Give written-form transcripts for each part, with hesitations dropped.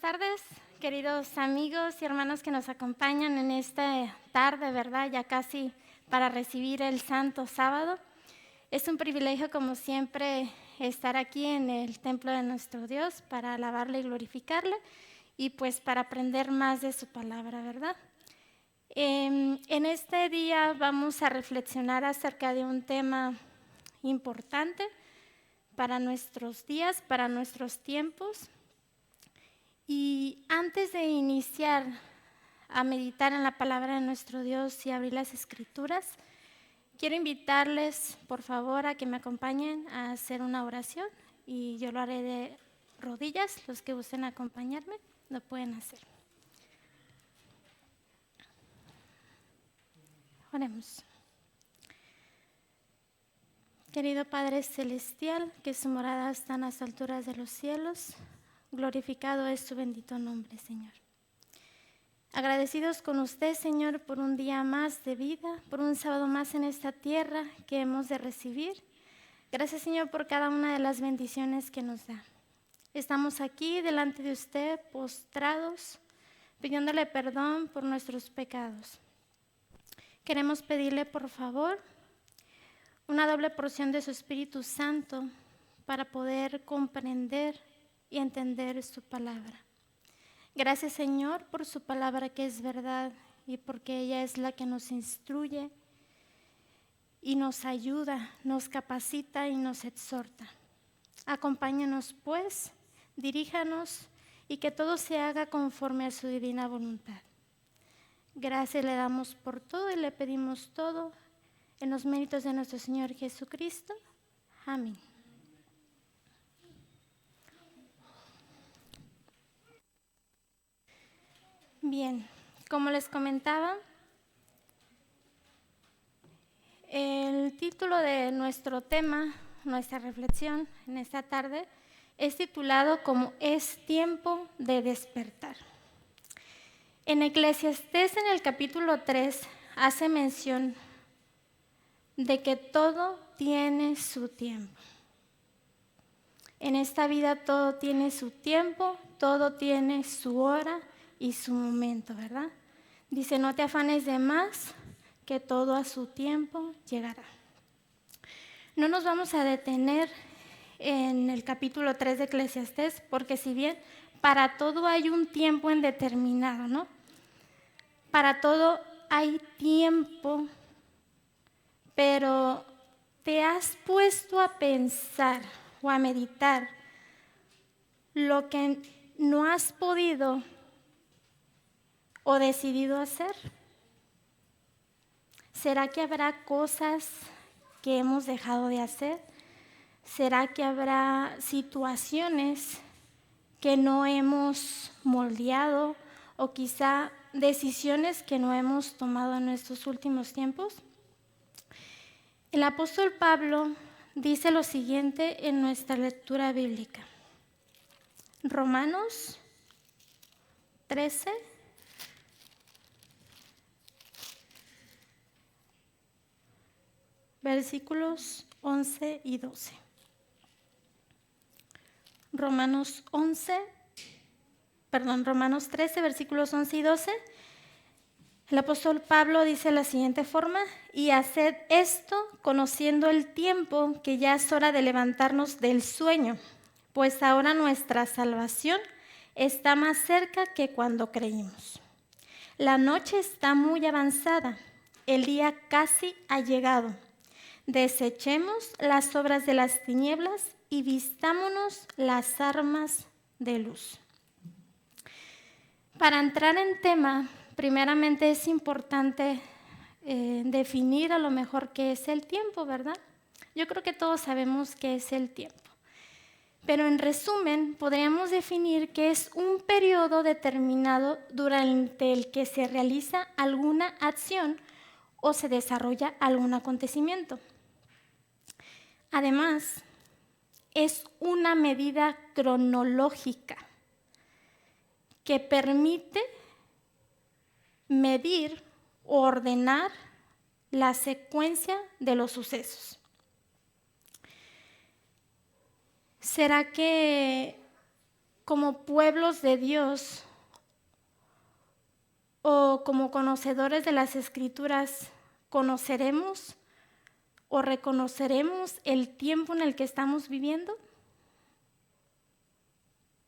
tardes, queridos amigos y hermanos que nos acompañan en esta tarde, ¿verdad? Ya casi para recibir el Santo Sábado. Es un privilegio, como siempre, estar aquí en el templo de nuestro Dios para alabarle y glorificarle y pues para aprender más de su palabra, ¿verdad? En este día vamos a reflexionar acerca de un tema importante para nuestros días, para nuestros tiempos. Y antes de iniciar a meditar en la palabra de nuestro Dios y abrir las Escrituras, quiero invitarles, por favor, a que me acompañen a hacer una oración y yo lo haré de rodillas. Los que gusten acompañarme lo pueden hacer. Oremos. Querido Padre Celestial, que su morada está en las alturas de los cielos, glorificado es su bendito nombre, Señor. Agradecidos con usted, Señor, por un día más de vida, por un sábado más en esta tierra que hemos de recibir. Gracias, Señor, por cada una de las bendiciones que nos da. Estamos aquí delante de usted, postrados, pidiéndole perdón por nuestros pecados. Queremos pedirle, por favor, una doble porción de su Espíritu Santo para poder comprender y entender su palabra. Gracias, Señor, por su palabra que es verdad y porque ella es la que nos instruye y nos ayuda, nos capacita y nos exhorta. Acompáñanos, pues, diríjanos y que todo se haga conforme a su divina voluntad. Gracias le damos por todo y le pedimos todo en los méritos de nuestro Señor Jesucristo. Amén. Bien, como les comentaba, el título de nuestro tema, nuestra reflexión en esta tarde, es titulado como Es tiempo de despertar. En Eclesiastés, en el capítulo 3, hace mención de que todo tiene su tiempo. En esta vida todo tiene su tiempo, todo tiene su hora y su momento, ¿verdad? Dice, no te afanes de más, que todo a su tiempo llegará. No nos vamos a detener en el capítulo 3 de Eclesiastés, porque si bien para todo hay un tiempo indeterminado, ¿no? Para todo hay tiempo, pero ¿te has puesto a pensar o a meditar lo que no has podido o decidido hacer? ¿Será que habrá cosas que hemos dejado de hacer? ¿Será que habrá situaciones que no hemos moldeado o quizá decisiones que no hemos tomado en estos últimos tiempos? El apóstol Pablo dice lo siguiente en nuestra lectura bíblica. Romanos 13, versículos 11 y 12. Romanos 13, versículos 11 y 12. El apóstol Pablo dice de la siguiente forma: y haced esto conociendo el tiempo, que ya es hora de levantarnos del sueño, pues ahora nuestra salvación está más cerca que cuando creímos. La noche está muy avanzada, el día casi ha llegado. Desechemos las obras de las tinieblas y vistámonos las armas de luz. Para entrar en tema, primeramente es importante definir a lo mejor qué es el tiempo, ¿verdad? Yo creo que todos sabemos qué es el tiempo. Pero en resumen, podríamos definir que es un periodo determinado durante el que se realiza alguna acción o se desarrolla algún acontecimiento. Además, es una medida cronológica que permite medir o ordenar la secuencia de los sucesos. ¿Será que como pueblos de Dios o como conocedores de las Escrituras, ¿conoceremos o reconoceremos el tiempo en el que estamos viviendo?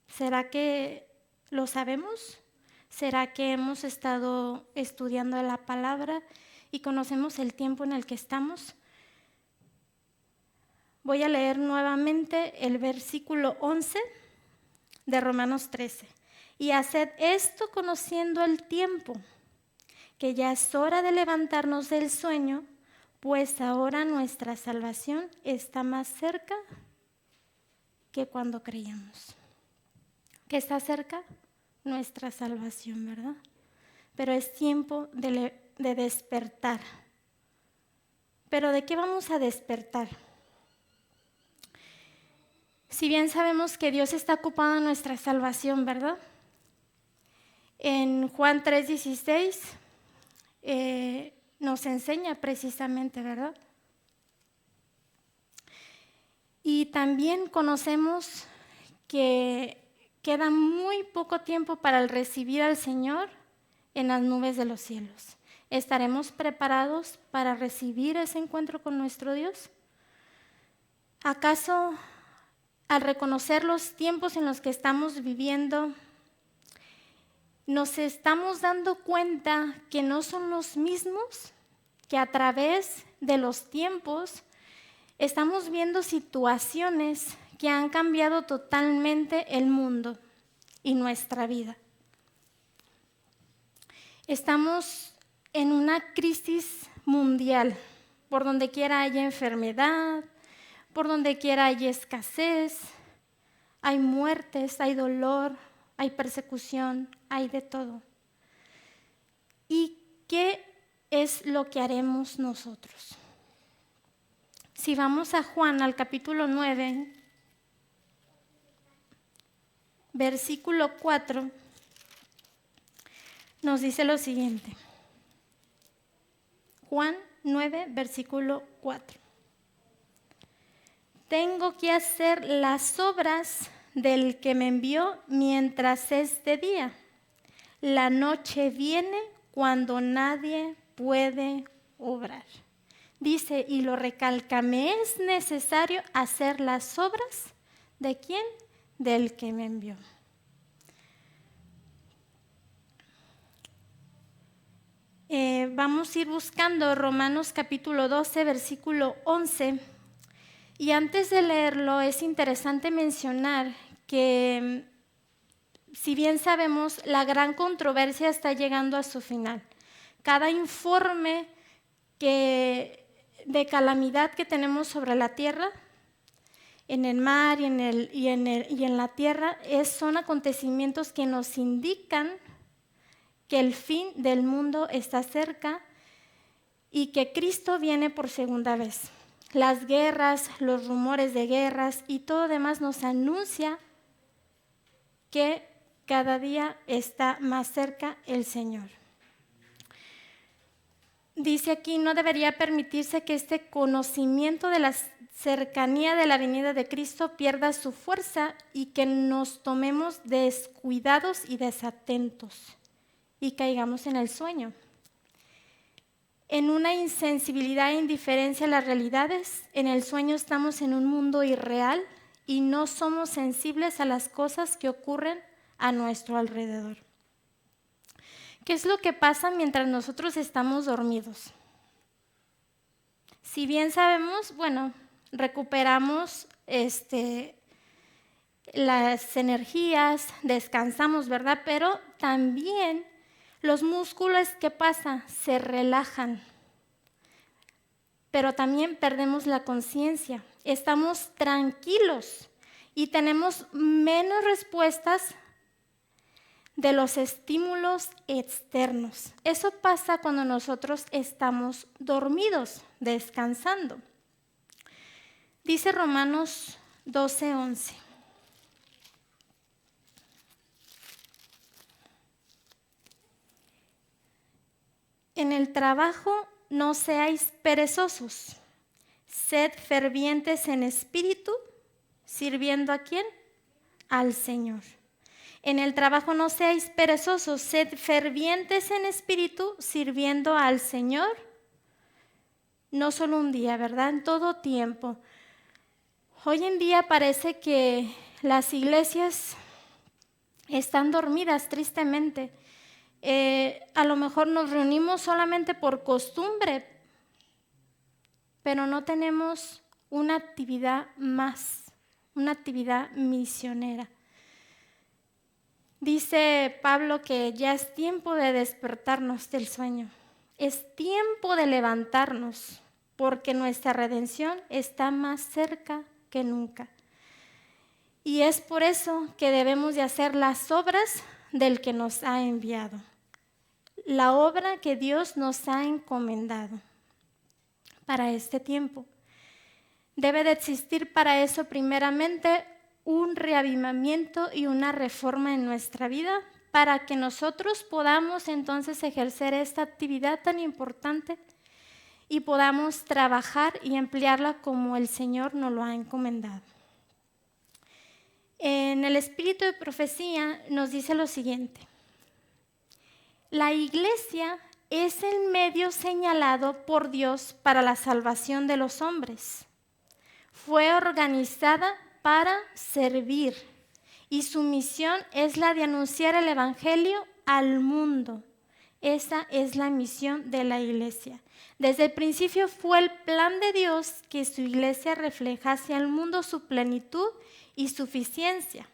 ¿Será que lo sabemos? ¿Será que hemos estado estudiando la palabra y conocemos el tiempo en el que estamos? Voy a leer nuevamente el versículo 11 de Romanos 13. Y haced esto conociendo el tiempo, que ya es hora de levantarnos del sueño, pues ahora nuestra salvación está más cerca que cuando creíamos. ¿Qué está cerca? Nuestra salvación, ¿verdad? Pero es tiempo de despertar. ¿Pero de qué vamos a despertar? Si bien sabemos que Dios está ocupado en nuestra salvación, ¿verdad? En Juan 3:16 nos enseña precisamente, ¿verdad? Y también conocemos que queda muy poco tiempo para el recibir al Señor en las nubes de los cielos. ¿Estaremos preparados para recibir ese encuentro con nuestro Dios? ¿Acaso al reconocer los tiempos en los que estamos viviendo, nos estamos dando cuenta que no son los mismos, que a través de los tiempos estamos viendo situaciones que han cambiado totalmente el mundo y nuestra vida? Estamos en una crisis mundial. Por donde quiera hay enfermedad, por donde quiera hay escasez, hay muertes, hay dolor, hay persecución, hay de todo. ¿Y qué es lo que haremos nosotros? Si vamos a Juan, al capítulo 9, versículo 4, nos dice lo siguiente. Juan 9, versículo 4. Tengo que hacer las obras del que me envió mientras es de día. La noche viene cuando nadie puede obrar. Dice, y lo recalca, me es necesario hacer las obras ¿de quién? Del que me envió. Vamos a ir buscando Romanos capítulo 12, versículo 11. Y antes de leerlo, es interesante mencionar que, si bien sabemos, la gran controversia está llegando a su final. Cada informe de calamidad que tenemos sobre la tierra, en el mar y en la tierra, son acontecimientos que nos indican que el fin del mundo está cerca y que Cristo viene por segunda vez. Las guerras, los rumores de guerras y todo demás nos anuncia que cada día está más cerca el Señor. Dice aquí, no debería permitirse que este conocimiento de la cercanía de la venida de Cristo pierda su fuerza y que nos tomemos descuidados y desatentos y caigamos en el sueño, en una insensibilidad e indiferencia a las realidades. En el sueño estamos en un mundo irreal y no somos sensibles a las cosas que ocurren a nuestro alrededor. ¿Qué es lo que pasa mientras nosotros estamos dormidos? Si bien sabemos, recuperamos las energías, descansamos, ¿verdad? Pero también los músculos, ¿qué pasa? Se relajan. Pero también perdemos la conciencia. Estamos tranquilos y tenemos menos respuestas de los estímulos externos. Eso pasa cuando nosotros estamos dormidos, descansando. Dice Romanos 12:11. En el trabajo no seáis perezosos, sed fervientes en espíritu, sirviendo ¿a quién? Al Señor. En el trabajo no seáis perezosos, sed fervientes en espíritu, sirviendo al Señor. No solo un día, ¿verdad? En todo tiempo. Hoy en día parece que las iglesias están dormidas, tristemente. A lo mejor nos reunimos solamente por costumbre, pero no tenemos una actividad más, una actividad misionera. Dice Pablo que ya es tiempo de despertarnos del sueño. Es tiempo de levantarnos, porque nuestra redención está más cerca que nunca. Y es por eso que debemos de hacer las obras del que nos ha enviado. La obra que Dios nos ha encomendado para este tiempo. Debe de existir para eso primeramente un reavivamiento y una reforma en nuestra vida para que nosotros podamos entonces ejercer esta actividad tan importante y podamos trabajar y emplearla como el Señor nos lo ha encomendado. En el espíritu de profecía nos dice lo siguiente: la iglesia es el medio señalado por Dios para la salvación de los hombres. Fue organizada para servir y su misión es la de anunciar el evangelio al mundo. Esa es la misión de la iglesia. Desde el principio fue el plan de Dios que su iglesia reflejase al mundo su plenitud y suficiencia.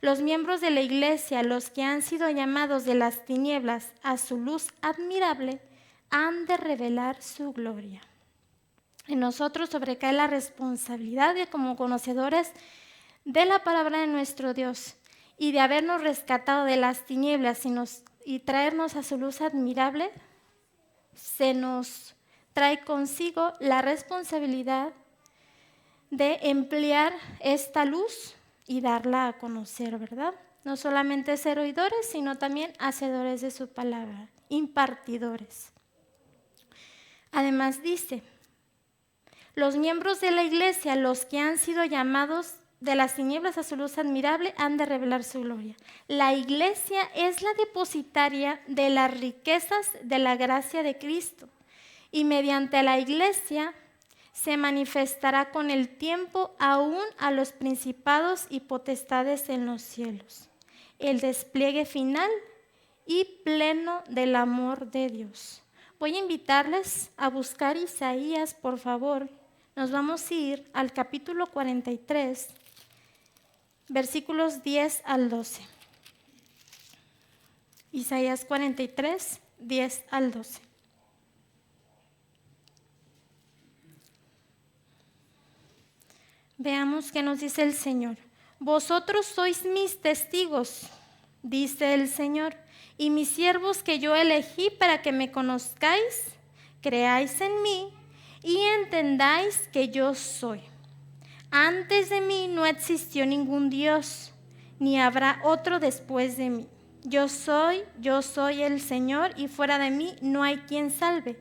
Los miembros de la iglesia, los que han sido llamados de las tinieblas a su luz admirable, han de revelar su gloria. En nosotros sobrecae la responsabilidad de, como conocedores de la palabra de nuestro Dios y de habernos rescatado de las tinieblas y traernos a su luz admirable, se nos trae consigo la responsabilidad de emplear esta luz y darla a conocer, ¿verdad? No solamente ser oidores, sino también hacedores de su palabra, impartidores. Además dice: los miembros de la iglesia, los que han sido llamados de las tinieblas a su luz admirable, han de revelar su gloria. La iglesia es la depositaria de las riquezas de la gracia de Cristo y mediante la iglesia se manifestará con el tiempo aún a los principados y potestades en los cielos, el despliegue final y pleno del amor de Dios. Voy a invitarles a buscar Isaías, por favor. Nos vamos a ir al capítulo 43, versículos 10 al 12. Isaías 43, 10 al 12. Veamos qué nos dice el Señor. Vosotros sois mis testigos, dice el Señor, y mis siervos que yo elegí para que me conozcáis, creáis en mí y entendáis que yo soy. Antes de mí no existió ningún Dios, ni habrá otro después de mí. Yo soy el Señor, y fuera de mí no hay quien salve.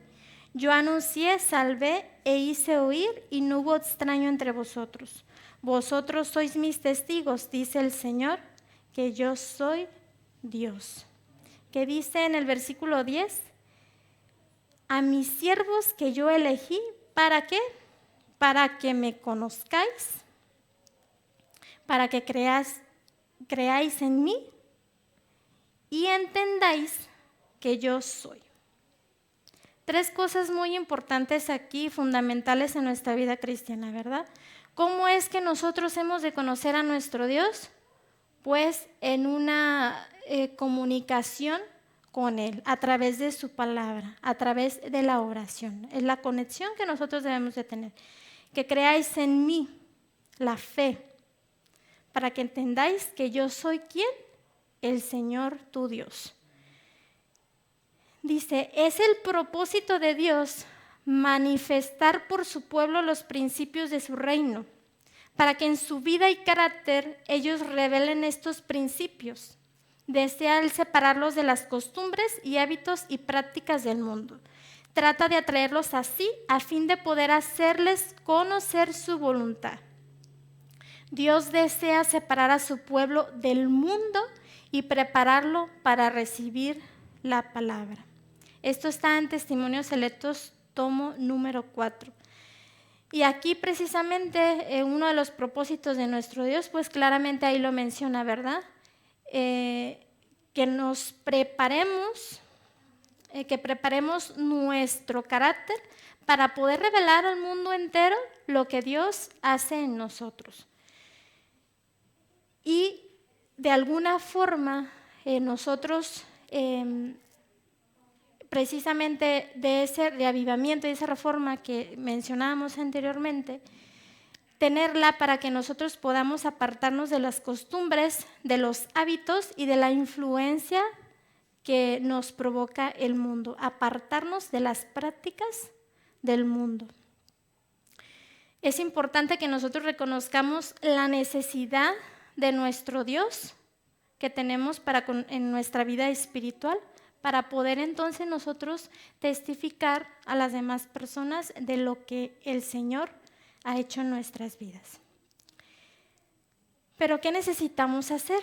Yo anuncié, salvé e hice oír, y no hubo extraño entre vosotros. Vosotros sois mis testigos, dice el Señor, que yo soy Dios. ¿Qué dice en el versículo 10? A mis siervos que yo elegí, ¿para qué? Para que me conozcáis, para que creáis en mí y entendáis que yo soy. Tres cosas muy importantes aquí, fundamentales en nuestra vida cristiana, ¿verdad? ¿Cómo es que nosotros hemos de conocer a nuestro Dios? Pues en una comunicación con Él, a través de su palabra, a través de la oración. Es la conexión que nosotros debemos de tener. Que creáis en mí, la fe, para que entendáis que yo soy ¿quién? El Señor tu Dios. Dice, es el propósito de Dios manifestar por su pueblo los principios de su reino, para que en su vida y carácter ellos revelen estos principios. Desea Él separarlos de las costumbres y hábitos y prácticas del mundo. Trata de atraerlos así a fin de poder hacerles conocer su voluntad. Dios desea separar a su pueblo del mundo y prepararlo para recibir la palabra. Esto está en Testimonios Selectos, tomo número 4. Y aquí precisamente uno de los propósitos de nuestro Dios, pues claramente ahí lo menciona, ¿verdad? Que nos preparemos, que preparemos nuestro carácter para poder revelar al mundo entero lo que Dios hace en nosotros. Y de alguna forma nosotros, precisamente de ese reavivamiento, de esa reforma que mencionábamos anteriormente, tenerla para que nosotros podamos apartarnos de las costumbres, de los hábitos y de la influencia que nos provoca el mundo, apartarnos de las prácticas del mundo. Es importante que nosotros reconozcamos la necesidad de nuestro Dios que tenemos en nuestra vida espiritual, para poder entonces nosotros testificar a las demás personas de lo que el Señor ha hecho en nuestras vidas. Pero ¿qué necesitamos hacer?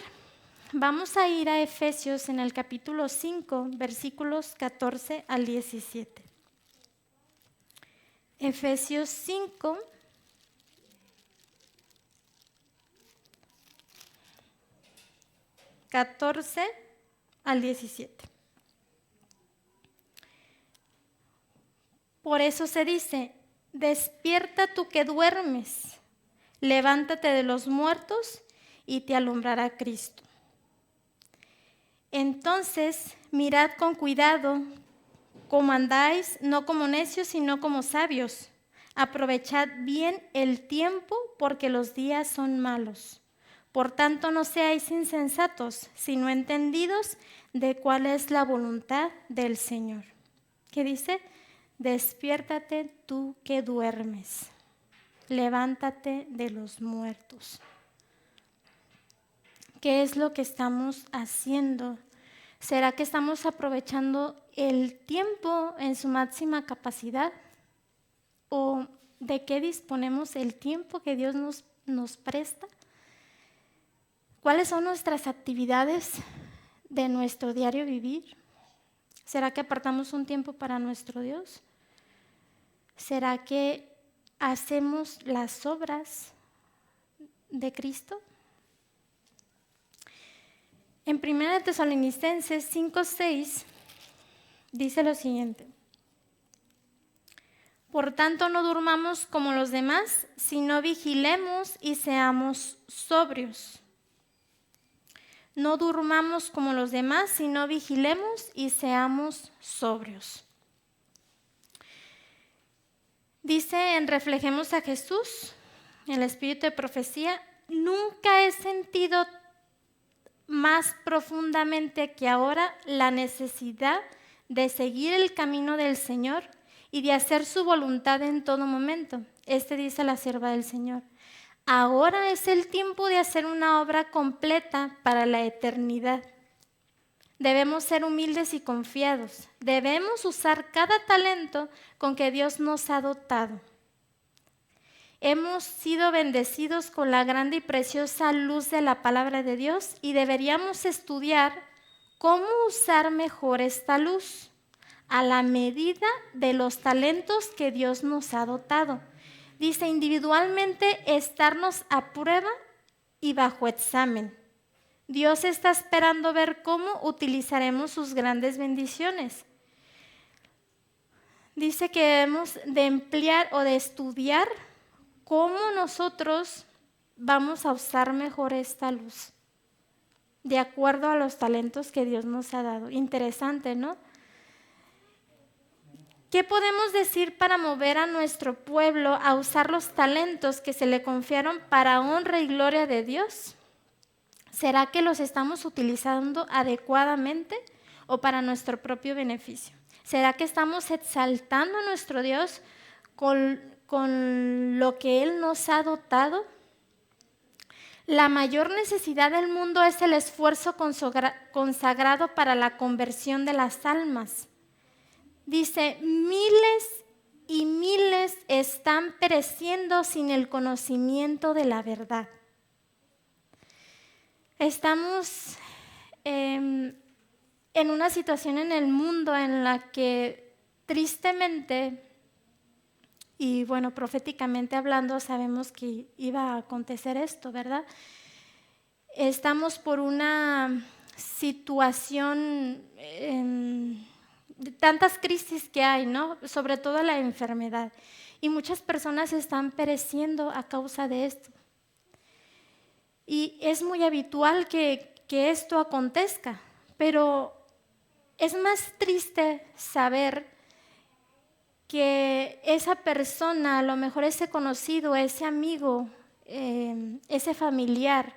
Vamos a ir a Efesios en el capítulo 5, versículos 14 al 17. Efesios 5, 14 al 17. Por eso se dice: despierta tú que duermes, levántate de los muertos y te alumbrará Cristo. Entonces mirad con cuidado cómo andáis, no como necios, sino como sabios. Aprovechad bien el tiempo, porque los días son malos. Por tanto, no seáis insensatos, sino entendidos de cuál es la voluntad del Señor. ¿Qué dice? Despiértate tú que duermes, levántate de los muertos. ¿Qué es lo que estamos haciendo? ¿Será que estamos aprovechando el tiempo en su máxima capacidad? ¿O de qué disponemos el tiempo que Dios nos presta? ¿Cuáles son nuestras actividades de nuestro diario vivir? ¿Será que apartamos un tiempo para nuestro Dios? ¿Será que hacemos las obras de Cristo? En 1 Tesalonicenses 5:6 dice lo siguiente: por tanto, no durmamos como los demás, sino vigilemos y seamos sobrios. No durmamos como los demás, sino vigilemos y seamos sobrios. Dice en Reflejemos a Jesús, el espíritu de profecía: nunca he sentido más profundamente que ahora la necesidad de seguir el camino del Señor y de hacer su voluntad en todo momento. Dice la sierva del Señor: ahora es el tiempo de hacer una obra completa para la eternidad. Debemos ser humildes y confiados. Debemos usar cada talento con que Dios nos ha dotado. Hemos sido bendecidos con la grande y preciosa luz de la palabra de Dios y deberíamos estudiar cómo usar mejor esta luz a la medida de los talentos que Dios nos ha dotado. Dice: individualmente estarnos a prueba y bajo examen. Dios está esperando ver cómo utilizaremos sus grandes bendiciones. Dice que debemos de emplear o de estudiar cómo nosotros vamos a usar mejor esta luz, de acuerdo a los talentos que Dios nos ha dado. Interesante, ¿no? ¿Qué podemos decir para mover a nuestro pueblo a usar los talentos que se le confiaron para honra y gloria de Dios? ¿Será que los estamos utilizando adecuadamente o para nuestro propio beneficio? ¿Será que estamos exaltando a nuestro Dios con lo que Él nos ha dotado? La mayor necesidad del mundo es el esfuerzo consagrado para la conversión de las almas. Dice: miles y miles están pereciendo sin el conocimiento de la verdad. Estamos en una situación en el mundo en la que tristemente, y bueno, proféticamente hablando, sabemos que iba a acontecer esto, ¿verdad? Estamos por una situación de tantas crisis que hay, ¿no? Sobre todo la enfermedad. Y muchas personas están pereciendo a causa de esto. Y es muy habitual que esto acontezca, pero es más triste saber que esa persona, a lo mejor ese conocido, ese amigo, ese familiar,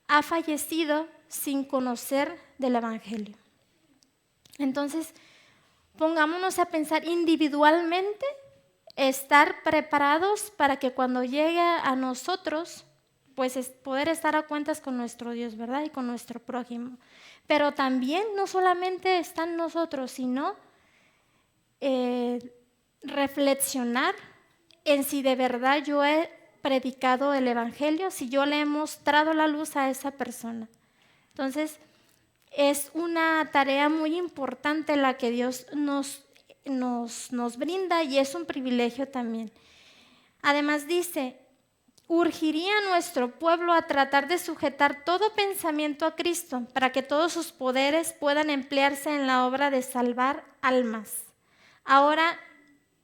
ha fallecido sin conocer del Evangelio. Entonces, pongámonos a pensar individualmente, estar preparados para que cuando llegue a nosotros, pues poder estar a cuentas con nuestro Dios, ¿verdad? Y con nuestro prójimo. Pero también no solamente están nosotros, sino reflexionar en si de verdad yo he predicado el Evangelio, si yo le he mostrado la luz a esa persona. Entonces, es una tarea muy importante la que Dios nos brinda y es un privilegio también. Además dice, urgiría a nuestro pueblo a tratar de sujetar todo pensamiento a Cristo para que todos sus poderes puedan emplearse en la obra de salvar almas. Ahora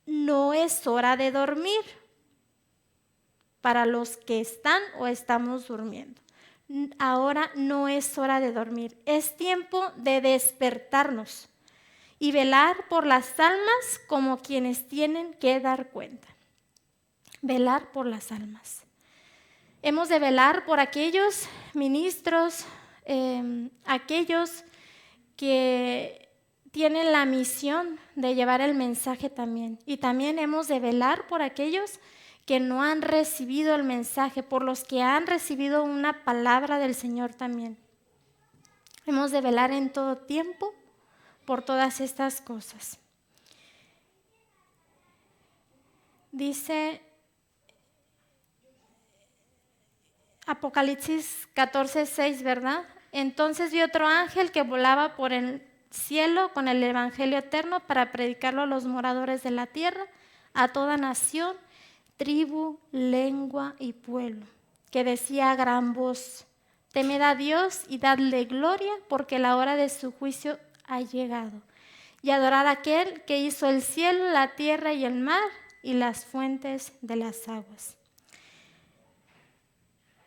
no es hora de dormir para los que están o estamos durmiendo. Ahora no es hora de dormir, es tiempo de despertarnos y velar por las almas como quienes tienen que dar cuenta. Velar por las almas. Hemos de velar por aquellos ministros, aquellos que tienen la misión de llevar el mensaje también. Y también hemos de velar por aquellos que no han recibido el mensaje, por los que han recibido una palabra del Señor también. Hemos de velar en todo tiempo por todas estas cosas. Dice Apocalipsis 14:6, ¿verdad? Entonces vi otro ángel que volaba por el cielo con el evangelio eterno para predicarlo a los moradores de la tierra, a toda nación, tribu, lengua y pueblo, que decía a gran voz: temed a Dios y dadle gloria, porque la hora de su juicio ha llegado, y adorad a aquel que hizo el cielo, la tierra y el mar y las fuentes de las aguas.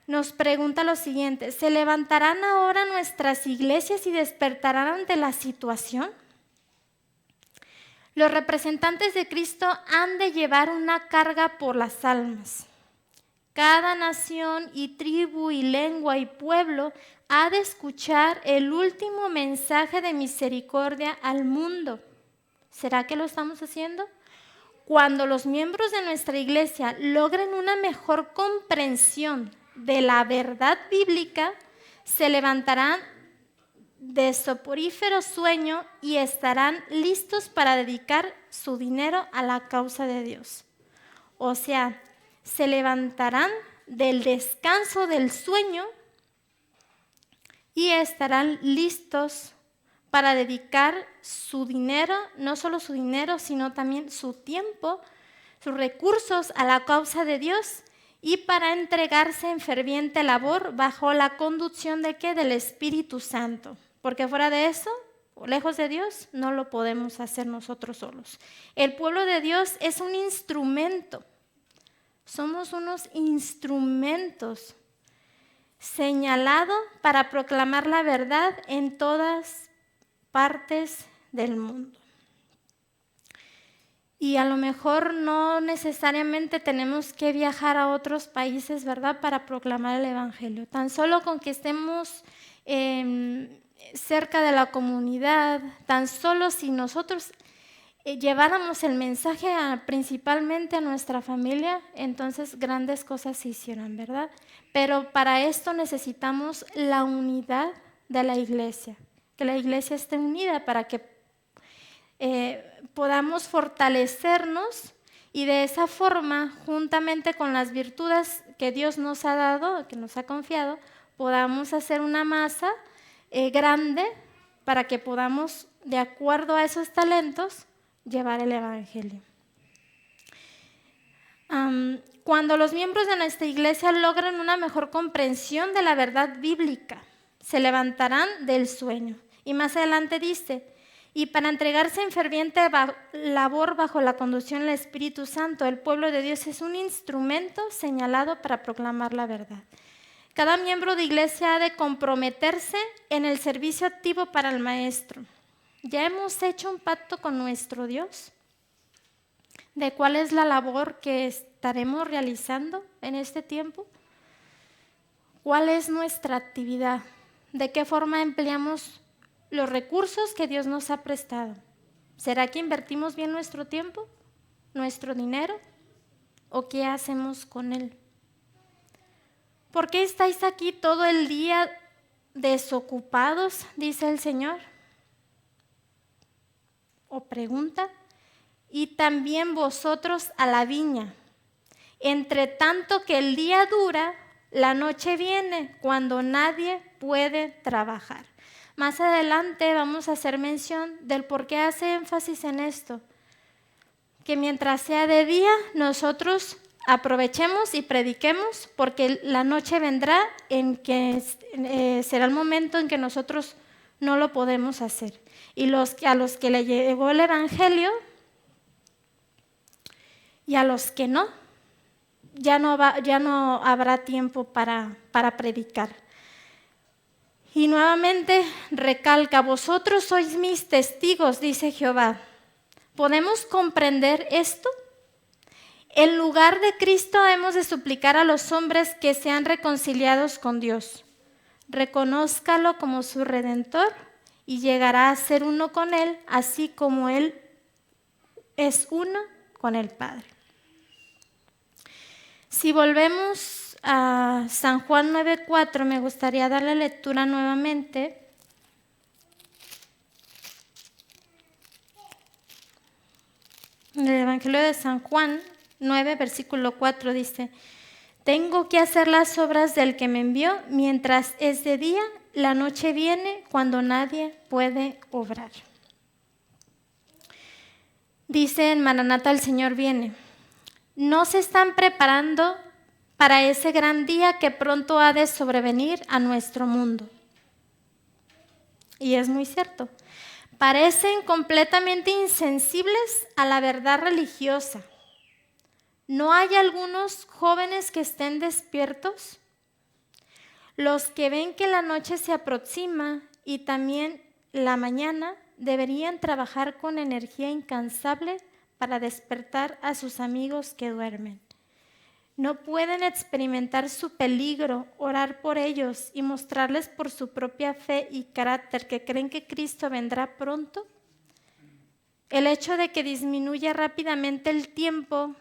Nos pregunta lo siguiente: ¿se levantarán ahora nuestras iglesias y despertarán ante la situación? Los representantes de Cristo han de llevar una carga por las almas. Cada nación y tribu y lengua y pueblo ha de escuchar el último mensaje de misericordia al mundo. ¿Será que lo estamos haciendo? Cuando los miembros de nuestra iglesia logren una mejor comprensión de la verdad bíblica, se levantarán de soporífero sueño y estarán listos para dedicar su dinero a la causa de Dios. O sea, se levantarán del descanso del sueño y estarán listos para dedicar su dinero, no solo su dinero, sino también su tiempo, sus recursos a la causa de Dios, y para entregarse en ferviente labor bajo la conducción de ¿qué? Del Espíritu Santo. Porque fuera de eso, lejos de Dios, no lo podemos hacer nosotros solos. El pueblo de Dios es un instrumento. Somos unos instrumentos señalados para proclamar la verdad en todas partes del mundo. Y a lo mejor no necesariamente tenemos que viajar a otros países, ¿verdad?, para proclamar el Evangelio. Tan solo con que estemos cerca de la comunidad, tan solo si nosotros lleváramos el mensaje principalmente a nuestra familia, entonces grandes cosas se hicieran, ¿verdad? Pero para esto necesitamos la unidad de la iglesia, que la iglesia esté unida para que podamos fortalecernos y de esa forma, juntamente con las virtudes que Dios nos ha dado, que nos ha confiado, podamos hacer una masa grande para que podamos, de acuerdo a esos talentos, llevar el Evangelio. Cuando los miembros de nuestra iglesia logran una mejor comprensión de la verdad bíblica, se levantarán del sueño. Y más adelante dice, y para entregarse en ferviente labor bajo la conducción del Espíritu Santo, el pueblo de Dios es un instrumento señalado para proclamar la verdad. Cada miembro de iglesia ha de comprometerse en el servicio activo para el Maestro. ¿Ya hemos hecho un pacto con nuestro Dios de cuál es la labor que estaremos realizando en este tiempo? ¿Cuál es nuestra actividad? ¿De qué forma empleamos los recursos que Dios nos ha prestado? ¿Será que invertimos bien nuestro tiempo, nuestro dinero? ¿O qué hacemos con él? ¿Por qué estáis aquí todo el día desocupados? Dice el Señor. O pregunta. Y también vosotros a la viña. Entre tanto que el día dura, la noche viene cuando nadie puede trabajar. Más adelante vamos a hacer mención del por qué hace énfasis en esto. Que mientras sea de día, nosotros aprovechemos y prediquemos, porque la noche vendrá en que será el momento en que nosotros no lo podemos hacer. Y a los que le llegó el Evangelio y a los que no, ya no habrá tiempo para predicar. Y nuevamente recalca, vosotros sois mis testigos, dice Jehová. ¿Podemos comprender esto? En lugar de Cristo hemos de suplicar a los hombres que sean reconciliados con Dios. Reconózcalo como su Redentor y llegará a ser uno con Él, así como Él es uno con el Padre. Si volvemos a San Juan 9:4, me gustaría darle lectura nuevamente. En el Evangelio de San Juan 9, versículo 4 dice, tengo que hacer las obras del que me envió mientras es de día, la noche viene cuando nadie puede obrar. Dice en Maranata, el Señor viene. No se están preparando para ese gran día que pronto ha de sobrevenir a nuestro mundo. Y es muy cierto. Parecen completamente insensibles a la verdad religiosa. ¿No hay algunos jóvenes que estén despiertos? Los que ven que la noche se aproxima y también la mañana deberían trabajar con energía incansable para despertar a sus amigos que duermen. No pueden experimentar su peligro, orar por ellos y mostrarles por su propia fe y carácter que creen que Cristo vendrá pronto. El hecho de que disminuya rápidamente el tiempo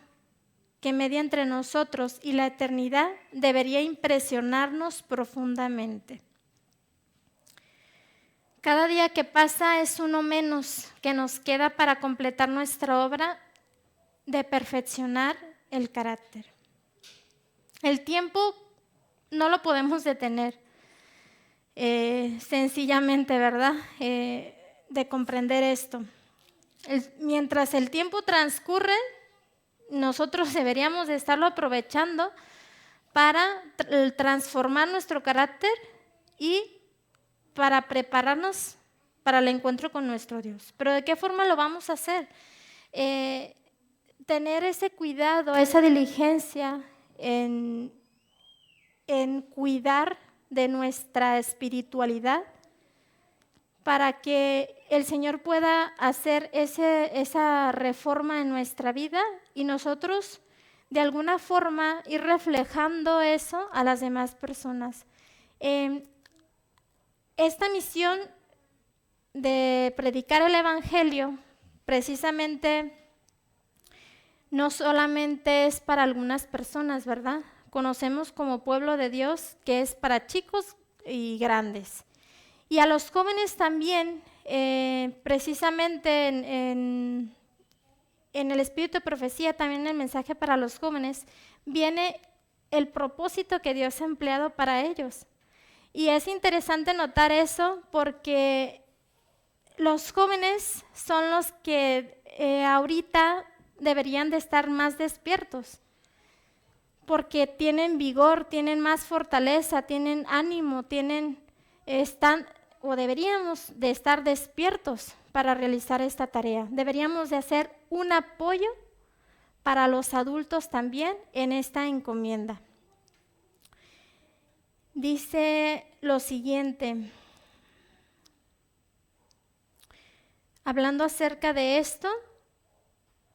que media entre nosotros y la eternidad debería impresionarnos profundamente. Cada día que pasa es uno menos que nos queda para completar nuestra obra de perfeccionar el carácter. El tiempo no lo podemos detener, sencillamente, ¿verdad? De comprender esto. Mientras el tiempo transcurre, nosotros deberíamos de estarlo aprovechando para transformar nuestro carácter y para prepararnos para el encuentro con nuestro Dios. ¿Pero de qué forma lo vamos a hacer? Tener ese cuidado, esa diligencia en cuidar de nuestra espiritualidad para que el Señor pueda hacer esa reforma en nuestra vida y nosotros de alguna forma ir reflejando eso a las demás personas. Esta misión de predicar el Evangelio precisamente no solamente es para algunas personas, ¿verdad? Conocemos como pueblo de Dios que es para chicos y grandes. Y a los jóvenes también, precisamente en el espíritu de profecía, también el mensaje para los jóvenes, viene el propósito que Dios ha empleado para ellos. Y es interesante notar eso porque los jóvenes son los que ahorita deberían de estar más despiertos, porque tienen vigor, tienen más fortaleza, tienen ánimo, están o deberíamos de estar despiertos para realizar esta tarea. Deberíamos de hacer un apoyo para los adultos también en esta encomienda. Dice lo siguiente, hablando acerca de esto,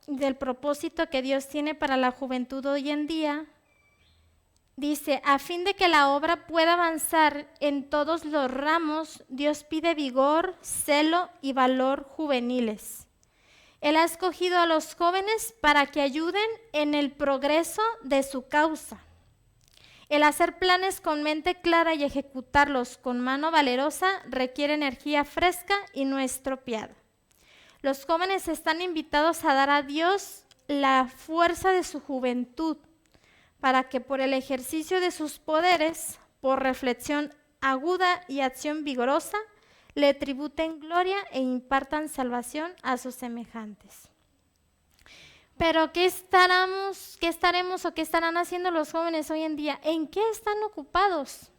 del propósito que Dios tiene para la juventud hoy en día, dice, a fin de que la obra pueda avanzar en todos los ramos, Dios pide vigor, celo y valor juveniles. Él ha escogido a los jóvenes para que ayuden en el progreso de su causa. El hacer planes con mente clara y ejecutarlos con mano valerosa requiere energía fresca y no estropeada. Los jóvenes están invitados a dar a Dios la fuerza de su juventud para que por el ejercicio de sus poderes, por reflexión aguda y acción vigorosa, le tributen gloria e impartan salvación a sus semejantes. Pero ¿qué estaremos o qué estarán haciendo los jóvenes hoy en día? ¿En qué están ocupados?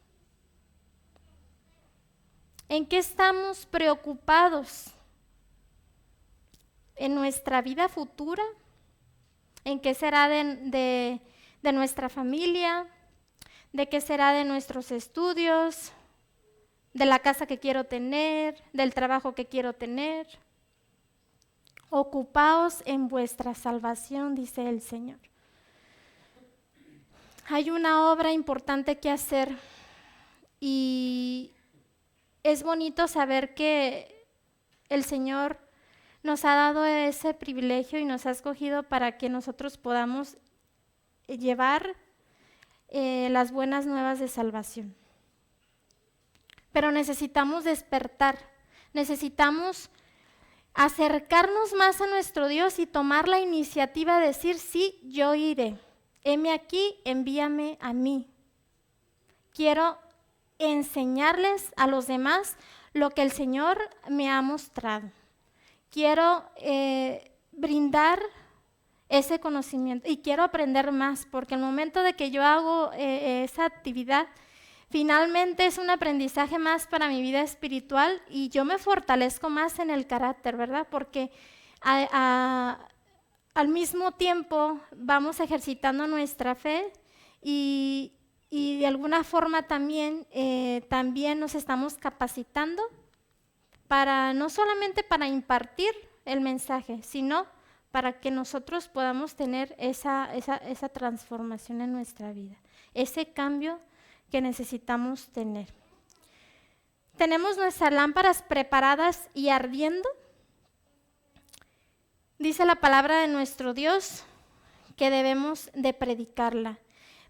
¿En qué estamos preocupados? ¿En nuestra vida futura? ¿En qué será de nuestra familia? ¿De qué será de nuestros estudios? ¿De la casa que quiero tener? ¿Del trabajo que quiero tener? Ocupaos en vuestra salvación, dice el Señor. Hay una obra importante que hacer y es bonito saber que el Señor nos ha dado ese privilegio y nos ha escogido para que nosotros podamos llevar las buenas nuevas de salvación. Pero necesitamos despertar, necesitamos acercarnos más a nuestro Dios y tomar la iniciativa de decir, sí, yo iré. Heme aquí, envíame a mí. Quiero enseñarles a los demás lo que el Señor me ha mostrado. Quiero brindar ese conocimiento y quiero aprender más, porque el momento de que yo hago esa actividad, finalmente es un aprendizaje más para mi vida espiritual y yo me fortalezco más en el carácter, ¿verdad? Porque al mismo tiempo vamos ejercitando nuestra fe y de alguna forma también nos estamos capacitando para no solamente para impartir el mensaje, sino para que nosotros podamos tener esa transformación en nuestra vida, ese cambio que necesitamos tener. Tenemos nuestras lámparas preparadas y ardiendo. Dice la palabra de nuestro Dios que debemos de predicarla.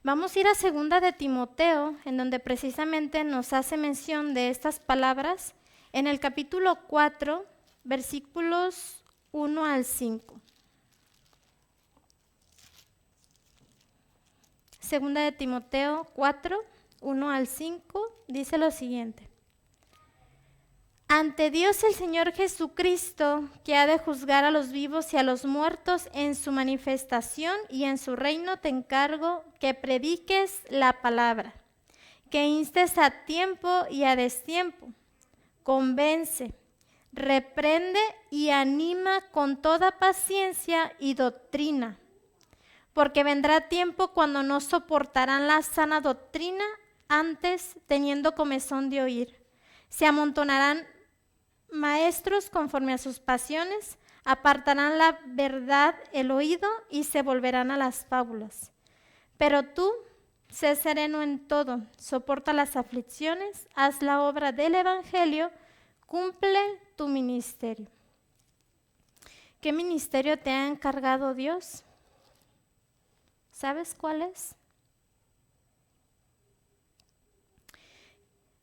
Vamos a ir a 2 de Timoteo, en donde precisamente nos hace mención de estas palabras, en el capítulo 4, versículos 1 al 5. 2 de Timoteo 4, 1 al 5, dice lo siguiente. Ante Dios el Señor Jesucristo, que ha de juzgar a los vivos y a los muertos en su manifestación y en su reino, te encargo que prediques la palabra, que instes a tiempo y a destiempo, convence, reprende y anima con toda paciencia y doctrina, porque vendrá tiempo cuando no soportarán la sana doctrina, antes teniendo comezón de oír. Se amontonarán maestros conforme a sus pasiones, apartarán la verdad el oído y se volverán a las fábulas. Pero tú, sé sereno en todo, soporta las aflicciones, haz la obra del evangelio, cumple tu ministerio. ¿Qué ministerio te ha encargado Dios? ¿Sabes cuál es?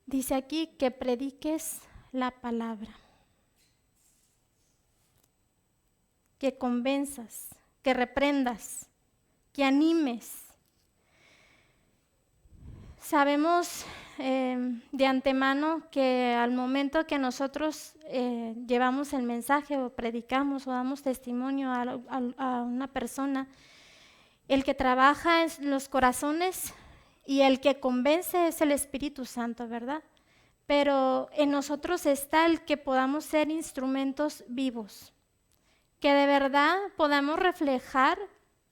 Dice aquí que prediques la palabra, que convenzas, que reprendas, que animes. Sabemos de antemano que al momento que nosotros llevamos el mensaje o predicamos o damos testimonio a una persona, el que trabaja en los corazones y el que convence es el Espíritu Santo, ¿verdad? Pero en nosotros está el que podamos ser instrumentos vivos, que de verdad podamos reflejar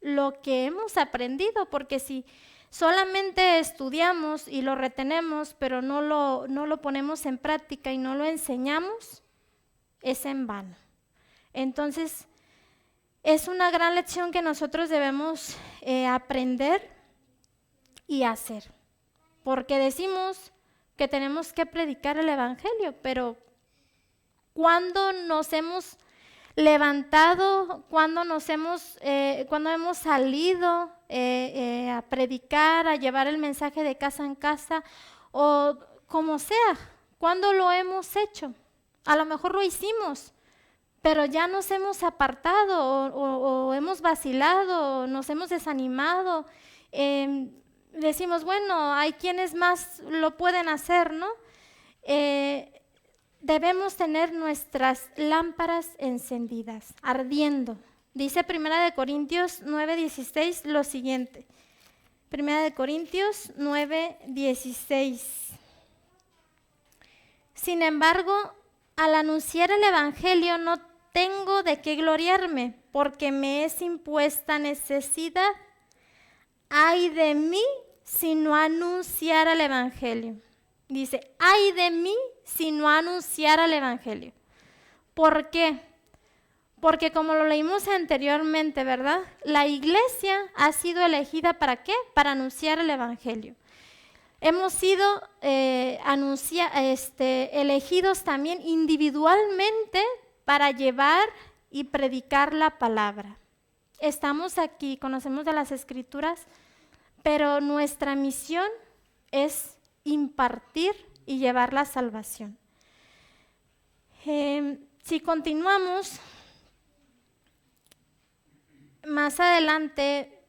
lo que hemos aprendido, porque si solamente estudiamos y lo retenemos, pero no lo ponemos en práctica y no lo enseñamos, es en vano. Entonces, es una gran lección que nosotros debemos aprender y hacer, porque decimos que tenemos que predicar el Evangelio, pero ¿cuándo nos hemos levantado, cuando hemos salido a predicar, a llevar el mensaje de casa en casa, o como sea, cuando lo hemos hecho? A lo mejor lo hicimos, pero ya nos hemos apartado o hemos vacilado, o nos hemos desanimado. Decimos, bueno, hay quienes más lo pueden hacer, ¿no? Debemos tener nuestras lámparas encendidas, ardiendo. Dice 1 Corintios 9:16 lo siguiente. 1 Corintios 9:16. Sin embargo, al anunciar el Evangelio no tengo de qué gloriarme, porque me es impuesta necesidad. Ay de mí si no anunciara el Evangelio. Dice, ay de mí si no anunciara el Evangelio. ¿Por qué? Porque como lo leímos anteriormente, ¿verdad? La iglesia ha sido elegida ¿para qué? Para anunciar el Evangelio. Hemos sido elegidos también individualmente para llevar y predicar la palabra. Estamos aquí, conocemos de las Escrituras, pero nuestra misión es impartir y llevar la salvación. Si continuamos, más adelante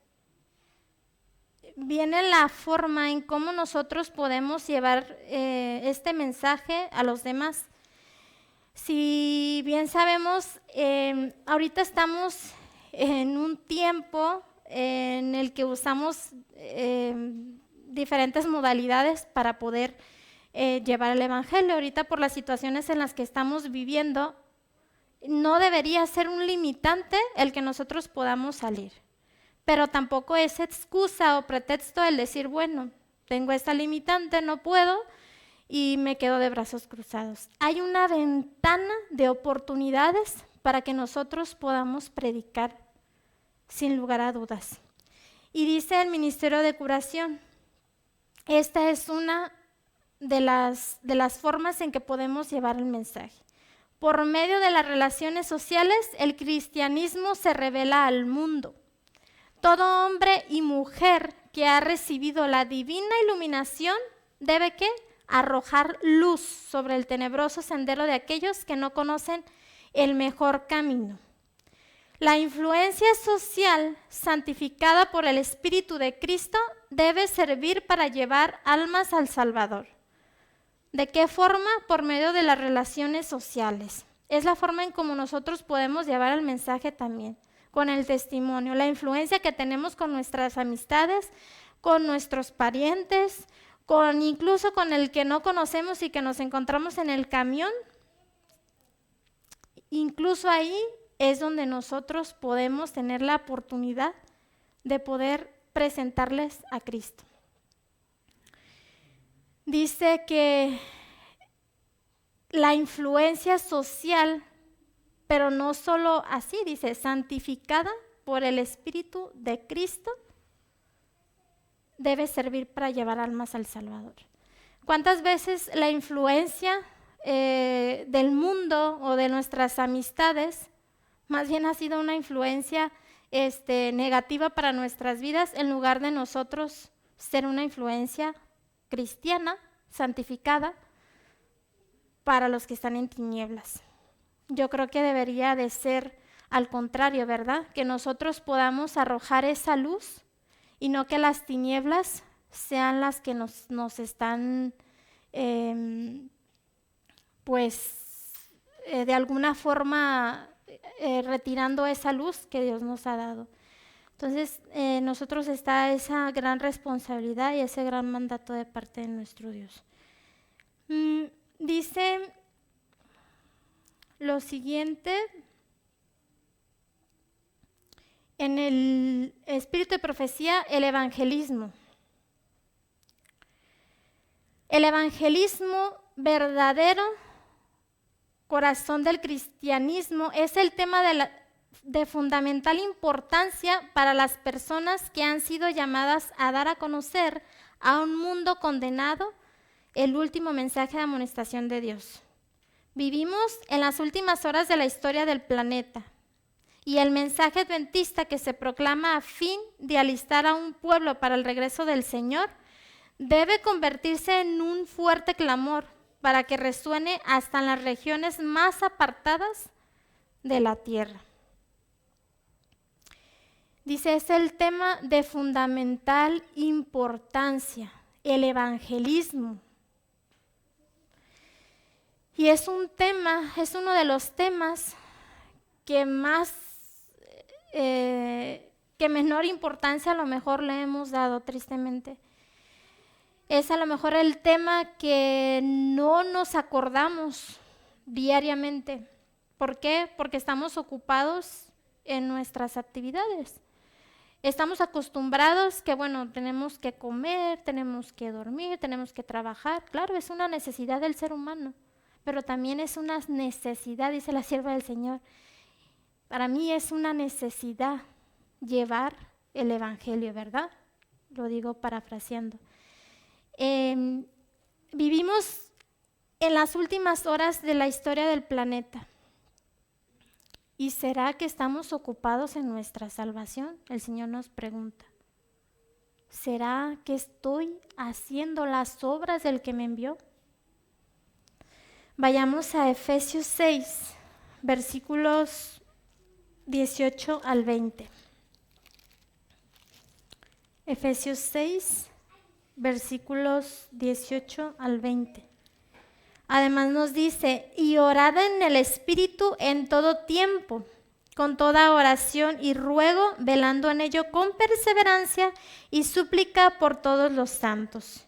viene la forma en cómo nosotros podemos llevar este mensaje a los demás. Si bien sabemos, ahorita estamos en un tiempo en el que usamos diferentes modalidades para poder llevar el Evangelio. Ahorita por las situaciones en las que estamos viviendo, no debería ser un limitante el que nosotros podamos salir, pero tampoco es excusa o pretexto el decir, bueno, tengo esta limitante, no puedo y me quedo de brazos cruzados. Hay una ventana de oportunidades para que nosotros podamos predicar sin lugar a dudas. Y dice el Ministerio de Curación, esta es una de las formas en que podemos llevar el mensaje. Por medio de las relaciones sociales, el cristianismo se revela al mundo. Todo hombre y mujer que ha recibido la divina iluminación debe ¿qué? Arrojar luz sobre el tenebroso sendero de aquellos que no conocen el mejor camino. La influencia social santificada por el Espíritu de Cristo debe servir para llevar almas al Salvador. ¿De qué forma? Por medio de las relaciones sociales. Es la forma en cómo nosotros podemos llevar el mensaje también, con el testimonio, la influencia que tenemos con nuestras amistades, con nuestros parientes, incluso con el que no conocemos y que nos encontramos en el camión. Incluso ahí es donde nosotros podemos tener la oportunidad de poder presentarles a Cristo. Dice que la influencia social, pero no solo así, dice, santificada por el Espíritu de Cristo, debe servir para llevar almas al Salvador. ¿Cuántas veces la influencia del mundo o de nuestras amistades más bien ha sido una influencia negativa para nuestras vidas en lugar de nosotros ser una influencia cristiana, santificada, para los que están en tinieblas? Yo creo que debería de ser al contrario, ¿verdad? Que nosotros podamos arrojar esa luz y no que las tinieblas sean las que nos están, de alguna forma retirando esa luz que Dios nos ha dado. Entonces, nosotros está esa gran responsabilidad y ese gran mandato de parte de nuestro Dios. Dice lo siguiente, en el espíritu de profecía, el evangelismo. El evangelismo verdadero, corazón del cristianismo, es el tema de fundamental importancia para las personas que han sido llamadas a dar a conocer a un mundo condenado el último mensaje de amonestación de Dios. Vivimos en las últimas horas de la historia del planeta y el mensaje adventista que se proclama a fin de alistar a un pueblo para el regreso del Señor debe convertirse en un fuerte clamor para que resuene hasta en las regiones más apartadas de la tierra. Dice, es el tema de fundamental importancia, el evangelismo. Y es un tema, es uno de los temas que menor importancia a lo mejor le hemos dado, tristemente. Es a lo mejor el tema que no nos acordamos diariamente. ¿Por qué? Porque estamos ocupados en nuestras actividades. Estamos acostumbrados que, tenemos que comer, tenemos que dormir, tenemos que trabajar. Claro, es una necesidad del ser humano, pero también es una necesidad, dice la sierva del Señor. Para mí es una necesidad llevar el evangelio, ¿verdad? Lo digo parafraseando. Vivimos en las últimas horas de la historia del planeta. ¿Y será que estamos ocupados en nuestra salvación? El Señor nos pregunta. ¿Será que estoy haciendo las obras del que me envió? Vayamos a Efesios 6, versículos 18 al 20. Efesios 6, versículos 18 al 20. Además nos dice, y orad en el Espíritu en todo tiempo, con toda oración y ruego, velando en ello con perseverancia y súplica por todos los santos.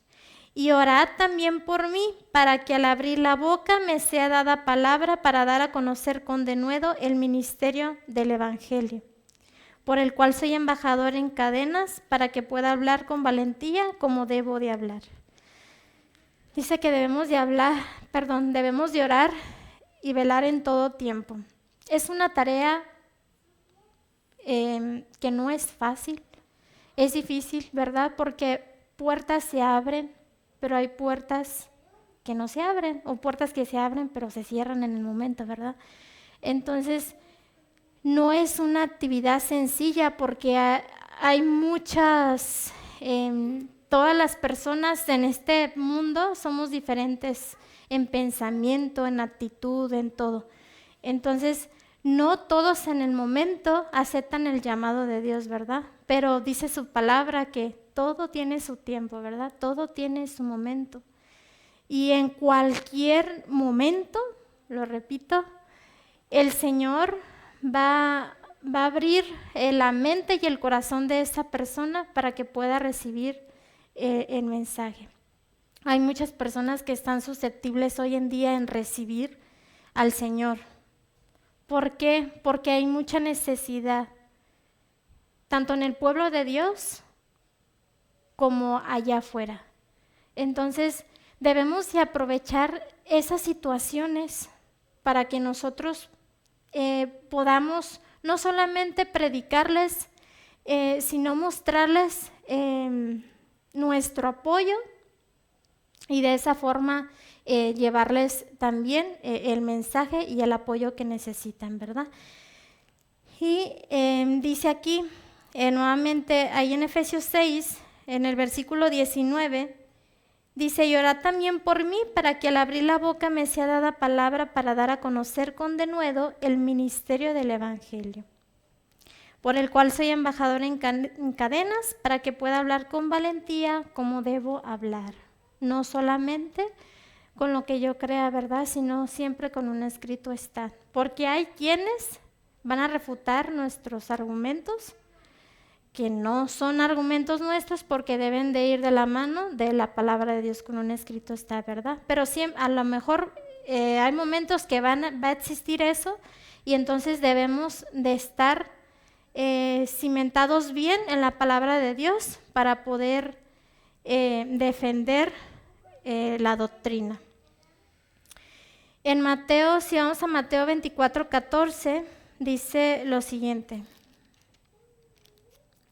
Y orad también por mí, para que al abrir la boca me sea dada palabra para dar a conocer con denuedo el ministerio del Evangelio, por el cual soy embajador en cadenas, para que pueda hablar con valentía como debo de hablar. Dice que debemos de orar y velar en todo tiempo. Es una tarea que no es fácil, es difícil, ¿verdad? Porque puertas se abren, pero hay puertas que no se abren, o puertas que se abren, pero se cierran en el momento, ¿verdad? Entonces, no es una actividad sencilla porque hay muchas... todas las personas en este mundo somos diferentes en pensamiento, en actitud, en todo. Entonces, no todos en el momento aceptan el llamado de Dios, ¿verdad? Pero dice su palabra que todo tiene su tiempo, ¿verdad? Todo tiene su momento. Y en cualquier momento, lo repito, el Señor va a abrir la mente y el corazón de esa persona para que pueda recibir el mensaje. Hay muchas personas que están susceptibles hoy en día en recibir al Señor. ¿Por qué? Porque hay mucha necesidad, tanto en el pueblo de Dios como allá afuera. Entonces, debemos de aprovechar esas situaciones para que nosotros podamos no solamente predicarles, sino mostrarles nuestro apoyo y de esa forma llevarles también el mensaje y el apoyo que necesitan, ¿verdad? Y dice aquí, nuevamente ahí en Efesios 6, en el versículo 19, dice, y orad también por mí para que al abrir la boca me sea dada palabra para dar a conocer con denuedo el ministerio del Evangelio, por el cual soy embajador en cadenas, para que pueda hablar con valentía como debo hablar. No solamente con lo que yo crea, ¿verdad? Sino siempre con un escrito está. Porque hay quienes van a refutar nuestros argumentos, que no son argumentos nuestros, porque deben de ir de la mano de la palabra de Dios con un escrito está, ¿verdad? Pero siempre, a lo mejor hay momentos que va a existir eso, y entonces debemos de estar cimentados bien en la palabra de Dios para poder defender la doctrina. En Mateo, si vamos a Mateo 24:14, dice lo siguiente: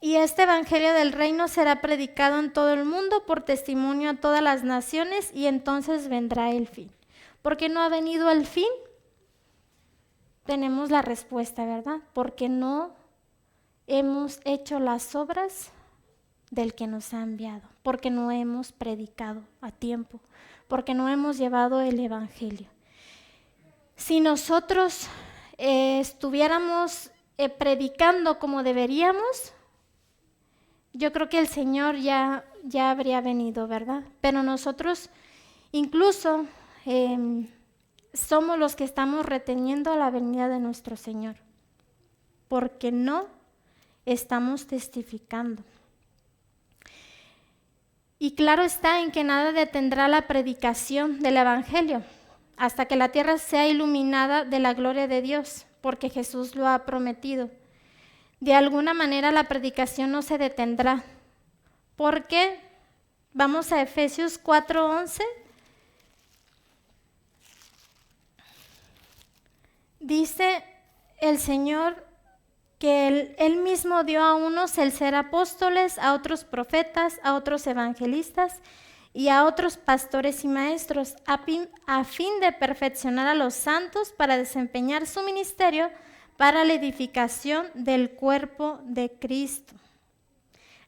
y este evangelio del reino será predicado en todo el mundo por testimonio a todas las naciones, y entonces vendrá el fin. ¿Por qué no ha venido el fin? Tenemos la respuesta, ¿verdad? Porque no hemos hecho las obras del que nos ha enviado, porque no hemos predicado a tiempo, porque no hemos llevado el evangelio. Si nosotros estuviéramos predicando como deberíamos, yo creo que el Señor ya habría venido, ¿verdad? Pero nosotros incluso somos los que estamos reteniendo la venida de nuestro Señor, porque no estamos testificando. Y claro está en que nada detendrá la predicación del evangelio hasta que la tierra sea iluminada de la gloria de Dios, porque Jesús lo ha prometido. De alguna manera la predicación no se detendrá, porque vamos a Efesios 4:11. Dice el Señor que Él mismo dio a unos el ser apóstoles, a otros profetas, a otros evangelistas y a otros pastores y maestros, a fin de perfeccionar a los santos para desempeñar su ministerio para la edificación del cuerpo de Cristo,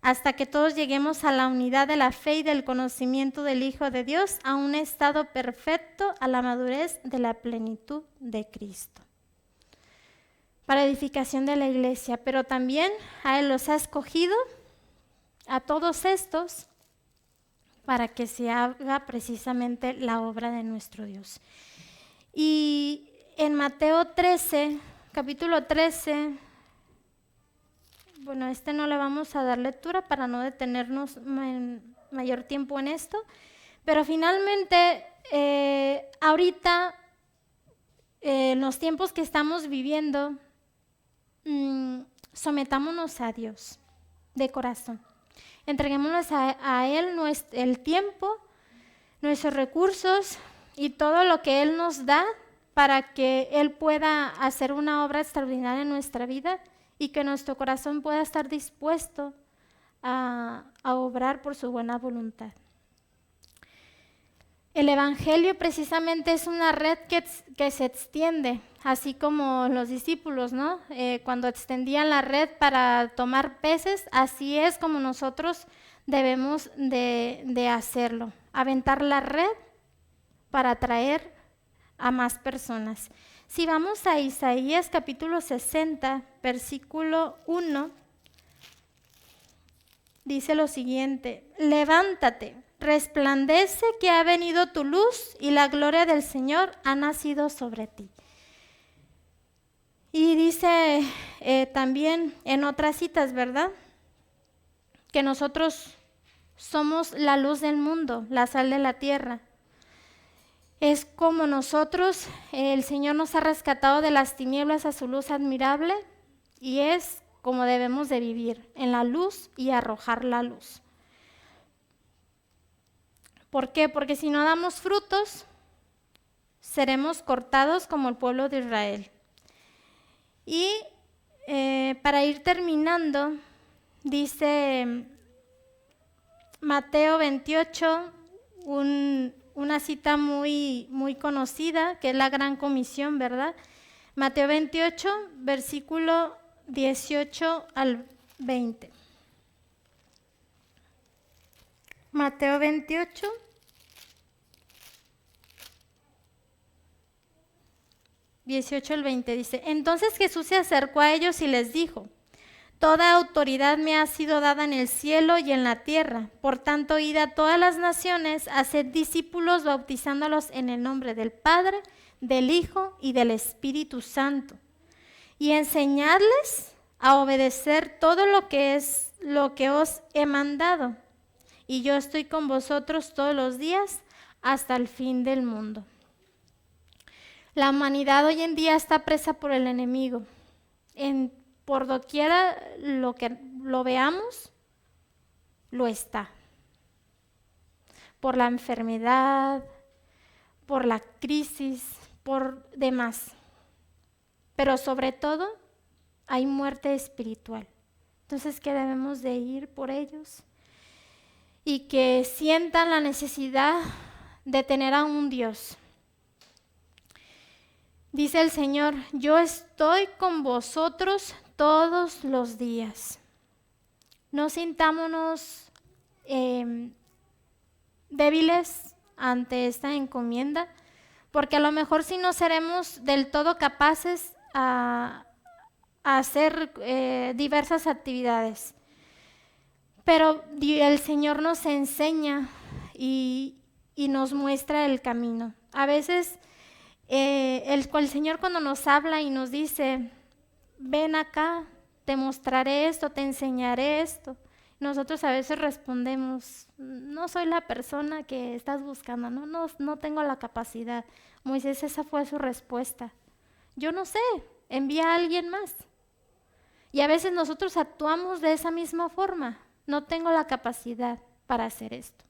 hasta que todos lleguemos a la unidad de la fe y del conocimiento del Hijo de Dios, a un estado perfecto, a la madurez de la plenitud de Cristo. Para edificación de la iglesia, pero también a Él los ha escogido, a todos estos, para que se haga precisamente la obra de nuestro Dios. Y en Mateo 13, capítulo 13, bueno, no le vamos a dar lectura para no detenernos mayor tiempo en esto, pero finalmente, ahorita, en los tiempos que estamos viviendo, sometámonos a Dios de corazón. Entreguémonos a Él el tiempo, nuestros recursos y todo lo que Él nos da para que Él pueda hacer una obra extraordinaria en nuestra vida y que nuestro corazón pueda estar dispuesto a obrar por su buena voluntad. El evangelio precisamente es una red que se extiende, así como los discípulos, ¿no? Cuando extendían la red para tomar peces, así es como nosotros debemos de hacerlo, aventar la red para atraer a más personas. Si vamos a Isaías capítulo 60, versículo 1, dice lo siguiente: levántate, resplandece que ha venido tu luz y la gloria del Señor ha nacido sobre ti. Y dice también en otras citas, ¿verdad? Que nosotros somos la luz del mundo, la sal de la tierra. Es como nosotros, el Señor nos ha rescatado de las tinieblas a su luz admirable, y es como debemos de vivir, en la luz y arrojar la luz. ¿Por qué? Porque si no damos frutos, seremos cortados como el pueblo de Israel. Y para ir terminando, dice Mateo 28, una cita muy, muy conocida, que es la Gran Comisión, ¿verdad? Mateo 28, versículo 18 al 20. Mateo 28, al 20 dice: entonces Jesús se acercó a ellos y les dijo: Toda autoridad me ha sido dada en el cielo y en la tierra. Por tanto, id a todas las naciones, haced discípulos, bautizándolos en el nombre del Padre, del Hijo y del Espíritu Santo. Y enseñadles a obedecer todo lo que os he mandado. Y yo estoy con vosotros todos los días hasta el fin del mundo. La humanidad hoy en día está presa por el enemigo. Por doquiera lo veamos, lo está. Por la enfermedad, por la crisis, por demás. Pero sobre todo, hay muerte espiritual. Entonces, que debemos de ir por ellos y que sientan la necesidad de tener a un Dios. Dice el Señor, yo estoy con vosotros todos los días. No sintámonos débiles ante esta encomienda, porque a lo mejor sí no seremos del todo capaces a hacer diversas actividades. Pero el Señor nos enseña y nos muestra el camino. A veces el Señor cuando nos habla y nos dice, ven acá, te mostraré esto, te enseñaré esto. Nosotros a veces respondemos, no soy la persona que estás buscando, no tengo la capacidad. Moisés, esa fue su respuesta. Yo no sé, envía a alguien más. Y a veces nosotros actuamos de esa misma forma. No tengo la capacidad para hacer esto.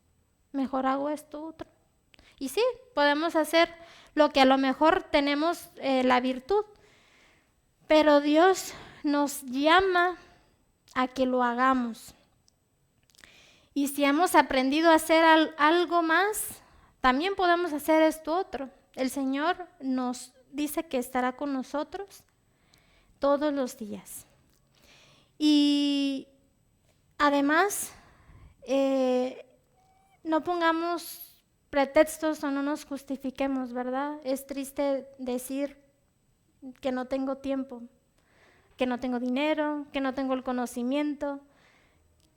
Mejor hago esto otro. Y sí, podemos hacer lo que a lo mejor tenemos la virtud, pero Dios nos llama a que lo hagamos. Y si hemos aprendido a hacer algo más, también podemos hacer esto otro. El Señor nos dice que estará con nosotros todos los días. Y además, no pongamos pretextos o no nos justifiquemos, ¿verdad? Es triste decir que no tengo tiempo, que no tengo dinero, que no tengo el conocimiento,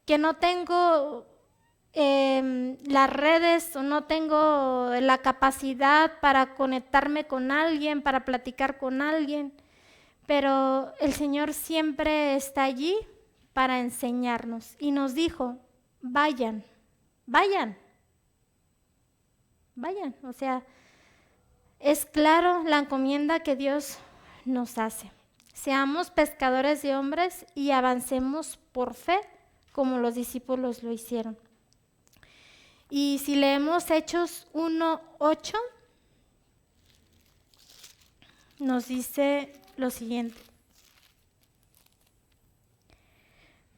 que no tengo las redes o no tengo la capacidad para conectarme con alguien, para platicar con alguien, pero el Señor siempre está allí para enseñarnos y nos dijo, vayan, o sea, es claro la encomienda que Dios nos hace. Seamos pescadores de hombres y avancemos por fe como los discípulos lo hicieron. Y si leemos Hechos 1:8, nos dice lo siguiente.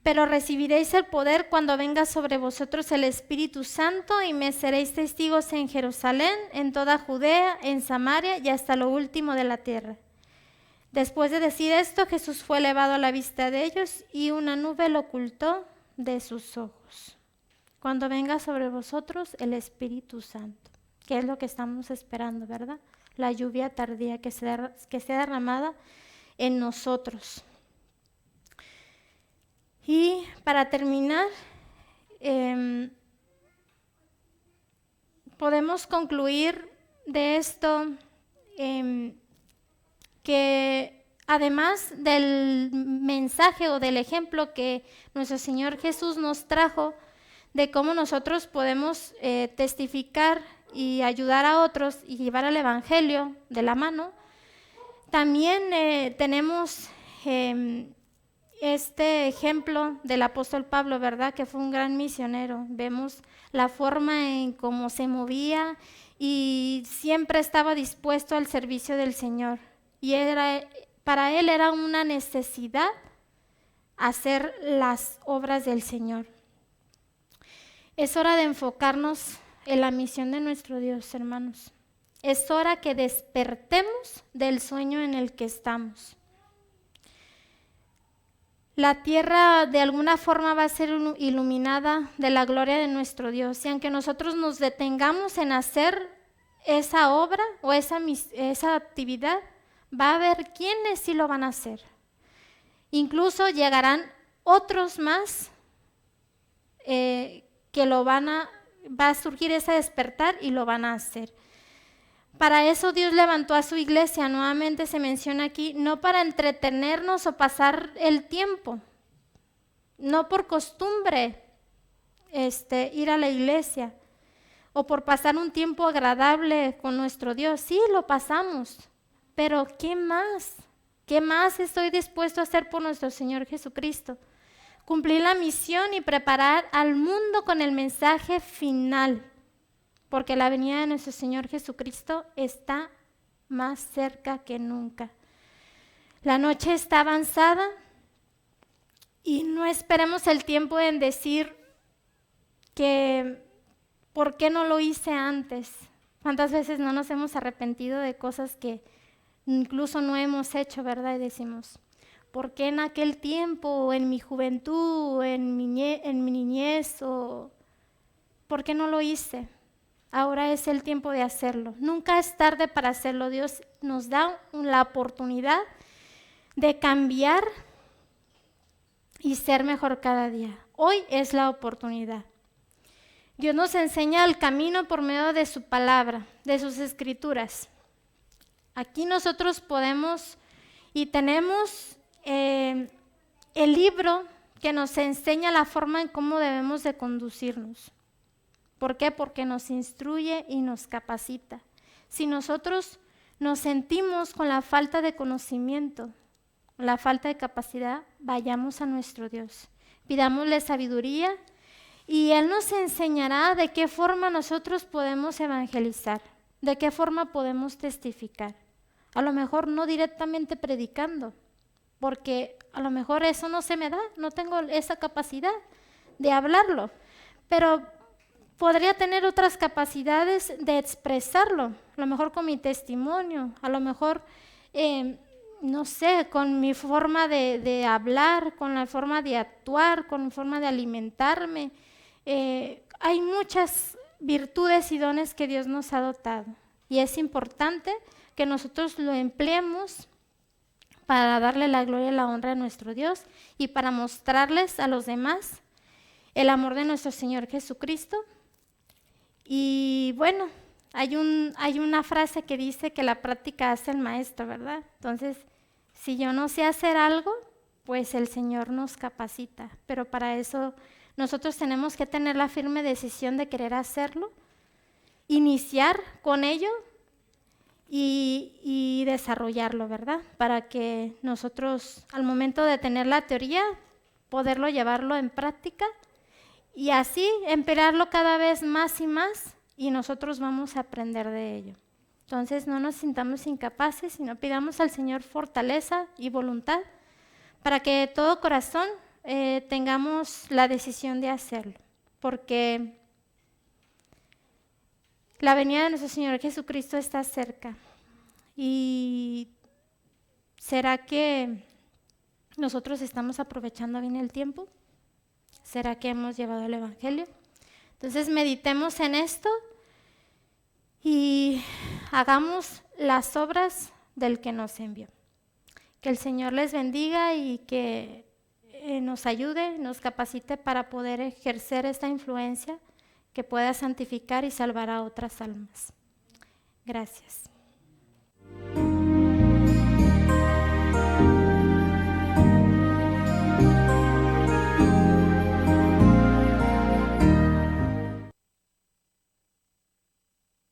Pero recibiréis el poder cuando venga sobre vosotros el Espíritu Santo y me seréis testigos en Jerusalén, en toda Judea, en Samaria y hasta lo último de la tierra. Después de decir esto, Jesús fue elevado a la vista de ellos y una nube lo ocultó de sus ojos. Cuando venga sobre vosotros el Espíritu Santo, que es lo que estamos esperando, ¿verdad? La lluvia tardía que sea derramada en nosotros. Y para terminar, podemos concluir de esto que además del mensaje o del ejemplo que nuestro Señor Jesús nos trajo de cómo nosotros podemos testificar y ayudar a otros y llevar el Evangelio de la mano, también tenemos este ejemplo del apóstol Pablo, ¿verdad? Que fue un gran misionero. Vemos la forma en cómo se movía y siempre estaba dispuesto al servicio del Señor. Y para él era una necesidad hacer las obras del Señor. Es hora de enfocarnos en la misión de nuestro Dios, hermanos. Es hora que despertemos del sueño en el que estamos. La tierra de alguna forma va a ser iluminada de la gloria de nuestro Dios. Y aunque nosotros nos detengamos en hacer esa obra o esa actividad, va a haber quienes sí lo van a hacer. Incluso llegarán otros más que va a surgir ese despertar y lo van a hacer. Para eso Dios levantó a su iglesia, nuevamente se menciona aquí, no para entretenernos o pasar el tiempo, no por costumbre ir a la iglesia o por pasar un tiempo agradable con nuestro Dios. Sí, lo pasamos, pero ¿qué más? ¿Qué más estoy dispuesto a hacer por nuestro Señor Jesucristo? Cumplir la misión y preparar al mundo con el mensaje final, porque la venida de nuestro Señor Jesucristo está más cerca que nunca. La noche está avanzada y no esperemos el tiempo en decir que ¿por qué no lo hice antes? ¿Cuántas veces no nos hemos arrepentido de cosas que incluso no hemos hecho, verdad? Y decimos, ¿por qué en aquel tiempo, o en mi juventud, o en mi niñez, o por qué no lo hice? Ahora es el tiempo de hacerlo. Nunca es tarde para hacerlo. Dios nos da la oportunidad de cambiar y ser mejor cada día. Hoy es la oportunidad. Dios nos enseña el camino por medio de su palabra, de sus escrituras. Aquí nosotros podemos y tenemos el libro que nos enseña la forma en cómo debemos de conducirnos. ¿Por qué? Porque nos instruye y nos capacita. Si nosotros nos sentimos con la falta de conocimiento, la falta de capacidad, vayamos a nuestro Dios. Pidámosle sabiduría y Él nos enseñará de qué forma nosotros podemos evangelizar, de qué forma podemos testificar. A lo mejor no directamente predicando, porque a lo mejor eso no se me da, no tengo esa capacidad de hablarlo, pero podría tener otras capacidades de expresarlo, a lo mejor con mi testimonio, a lo mejor, no sé, con mi forma de hablar, con la forma de actuar, con mi forma de alimentarme. Hay muchas virtudes y dones que Dios nos ha dotado y es importante que nosotros lo empleemos para darle la gloria y la honra a nuestro Dios y para mostrarles a los demás el amor de nuestro Señor Jesucristo. Y bueno, hay una frase que dice que la práctica hace el maestro, ¿verdad? Entonces, si yo no sé hacer algo, pues el Señor nos capacita, pero para eso nosotros tenemos que tener la firme decisión de querer hacerlo, iniciar con ello y desarrollarlo, ¿verdad? Para que nosotros, al momento de tener la teoría, poderlo llevarlo en práctica y así emplearlo cada vez más y más y nosotros vamos a aprender de ello. Entonces no nos sintamos incapaces, sino pidamos al Señor fortaleza y voluntad para que de todo corazón tengamos la decisión de hacerlo, porque la venida de nuestro Señor Jesucristo está cerca. ¿Y será que nosotros estamos aprovechando bien el tiempo? ¿Será que hemos llevado el Evangelio? Entonces meditemos en esto y hagamos las obras del que nos envió. Que el Señor les bendiga y que nos ayude, nos capacite para poder ejercer esta influencia que pueda santificar y salvar a otras almas. Gracias.